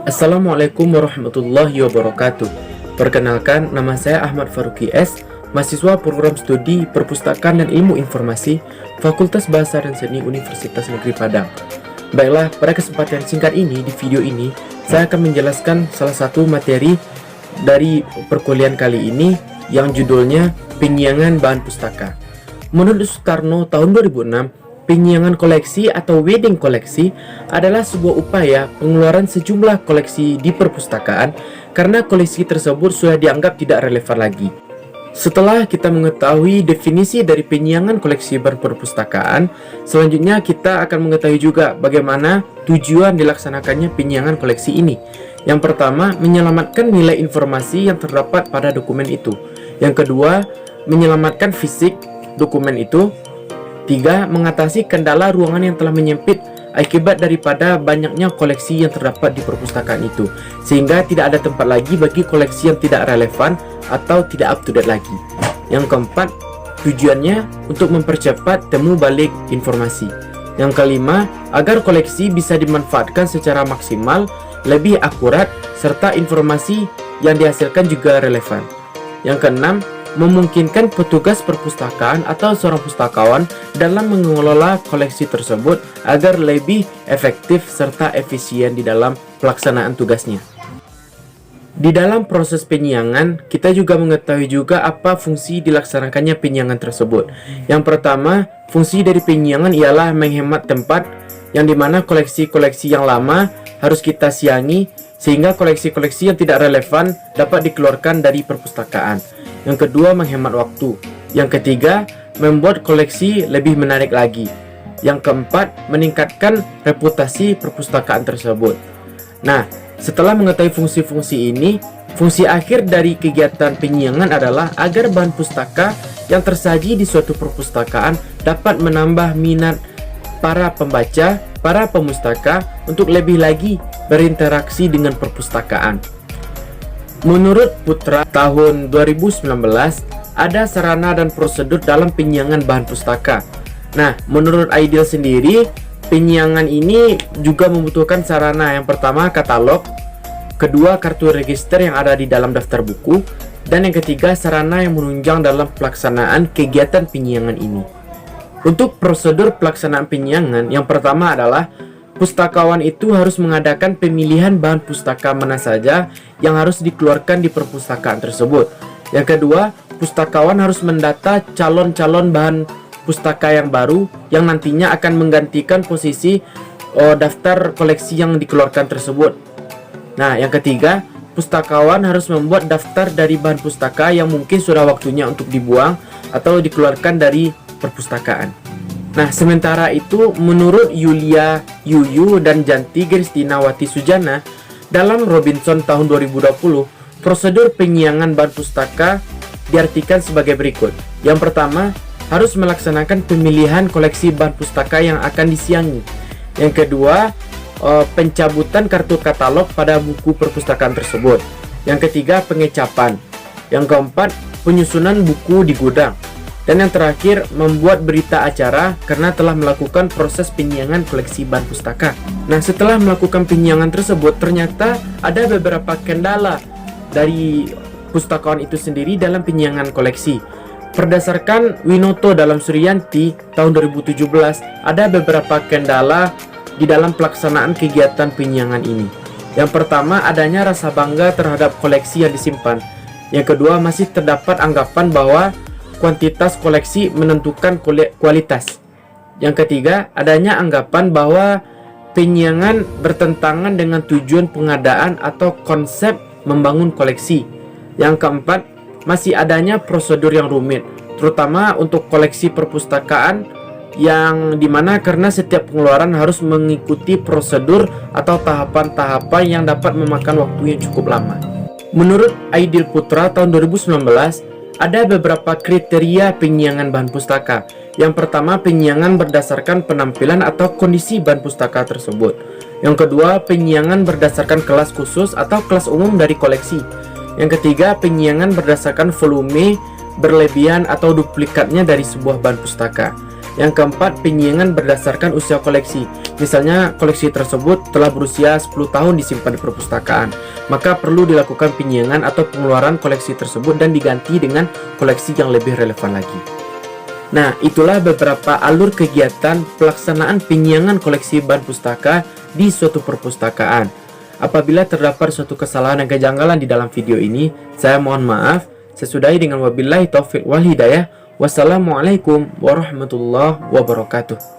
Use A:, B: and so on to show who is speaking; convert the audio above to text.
A: Assalamualaikum warahmatullahi wabarakatuh. Perkenalkan, nama saya Ahmad Faruqi S, mahasiswa program studi Perpustakaan dan Ilmu Informasi, Fakultas Bahasa dan Seni Universitas Negeri Padang. Baiklah, pada kesempatan singkat ini, di video ini, saya akan menjelaskan salah satu materi dari perkuliahan kali ini yang judulnya Penyiangan Bahan Pustaka. Menurut Sutarno tahun 2006, penyiangan koleksi atau wedding koleksi adalah sebuah upaya pengeluaran sejumlah koleksi di perpustakaan karena koleksi tersebut sudah dianggap tidak relevan lagi. Setelah kita mengetahui definisi dari penyiangan koleksi perpustakaan, selanjutnya kita akan mengetahui juga bagaimana tujuan dilaksanakannya penyiangan koleksi ini. Yang pertama, menyelamatkan nilai informasi yang terdapat pada dokumen itu. Yang kedua, menyelamatkan fisik dokumen itu. 3. Mengatasi kendala ruangan yang telah menyempit akibat daripada banyaknya koleksi yang terdapat di perpustakaan itu, sehingga tidak ada tempat lagi bagi koleksi yang tidak relevan atau tidak up to date lagi. Yang keempat, tujuannya untuk mempercepat temu balik informasi. Yang kelima, agar koleksi bisa dimanfaatkan secara maksimal, lebih akurat, serta informasi yang dihasilkan juga relevan. Yang keenam, memungkinkan petugas perpustakaan atau seorang pustakawan dalam mengelola koleksi tersebut agar lebih efektif serta efisien di dalam pelaksanaan tugasnya. Di dalam proses penyiangan, kita juga mengetahui juga apa fungsi dilaksanakannya penyiangan tersebut. Yang pertama, fungsi dari penyiangan ialah menghemat tempat, yang dimana koleksi-koleksi yang lama harus kita siangi sehingga koleksi-koleksi yang tidak relevan dapat dikeluarkan dari perpustakaan. Yang kedua, menghemat waktu. Yang ketiga, membuat koleksi lebih menarik lagi. Yang keempat, meningkatkan reputasi perpustakaan tersebut. Nah, setelah mengetahui fungsi-fungsi ini, fungsi akhir dari kegiatan penyiangan adalah agar bahan pustaka yang tersaji di suatu perpustakaan dapat menambah minat para pembaca, para pemustaka untuk lebih lagi berinteraksi dengan perpustakaan. Menurut Putra tahun 2019, ada sarana dan prosedur dalam penyiangan bahan pustaka. Nah, menurut Aidil sendiri, penyiangan ini juga membutuhkan sarana. Yang pertama, katalog. Kedua, kartu register yang ada di dalam daftar buku. Dan yang ketiga, sarana yang menunjang dalam pelaksanaan kegiatan penyiangan ini. Untuk prosedur pelaksanaan penyiangan, yang pertama adalah pustakawan itu harus mengadakan pemilihan bahan pustaka mana saja yang harus dikeluarkan di perpustakaan tersebut. Yang kedua, pustakawan harus mendata calon-calon bahan pustaka yang baru yang nantinya akan menggantikan posisi daftar koleksi yang dikeluarkan tersebut. Nah, yang ketiga, pustakawan harus membuat daftar dari bahan pustaka yang mungkin sudah waktunya untuk dibuang atau dikeluarkan dari perpustakaan. Nah, sementara itu menurut Yulia Yuyu dan Janti Kristinawati Sujana dalam Robinson tahun 2020, prosedur penyiangan bahan pustaka diartikan sebagai berikut. Yang pertama, harus melaksanakan pemilihan koleksi bahan pustaka yang akan disiangi. Yang kedua, pencabutan kartu katalog pada buku perpustakaan tersebut. Yang ketiga, pengecapan. Yang keempat, penyusunan buku di gudang. Dan yang terakhir, membuat berita acara karena telah melakukan proses penyiangan koleksi bahan pustaka. Nah, setelah melakukan penyiangan tersebut, ternyata ada beberapa kendala dari pustakawan itu sendiri dalam penyiangan koleksi. Berdasarkan Winoto dalam Suryanti tahun 2017, ada beberapa kendala di dalam pelaksanaan kegiatan penyiangan ini. Yang pertama, adanya rasa bangga terhadap koleksi yang disimpan. Yang kedua, masih terdapat anggapan bahwa kuantitas koleksi menentukan kualitas. Yang ketiga, adanya anggapan bahwa penyiangan bertentangan dengan tujuan pengadaan atau konsep membangun koleksi. Yang keempat, masih adanya prosedur yang rumit, terutama untuk koleksi perpustakaan yang dimana karena setiap pengeluaran harus mengikuti prosedur atau tahapan-tahapan yang dapat memakan waktu yang cukup lama. Menurut Aidil Putra tahun 2019, ada beberapa kriteria penyiangan bahan pustaka. Yang pertama, penyiangan berdasarkan penampilan atau kondisi bahan pustaka tersebut. Yang kedua, penyiangan berdasarkan kelas khusus atau kelas umum dari koleksi. Yang ketiga, penyiangan berdasarkan volume berlebihan atau duplikatnya dari sebuah bahan pustaka. Yang keempat, penyiangan berdasarkan usia koleksi. Misalnya koleksi tersebut telah berusia 10 tahun disimpan di perpustakaan, maka perlu dilakukan penyiangan atau pengeluaran koleksi tersebut dan diganti dengan koleksi yang lebih relevan lagi. Nah, itulah beberapa alur kegiatan pelaksanaan penyiangan koleksi bahan pustaka di suatu perpustakaan. Apabila terdapat suatu kesalahan dan kejanggalan di dalam video ini, saya mohon maaf. Saya sudahi dengan wabillahi taufiq wal hidayah. Wassalamualaikum warahmatullahi wabarakatuh.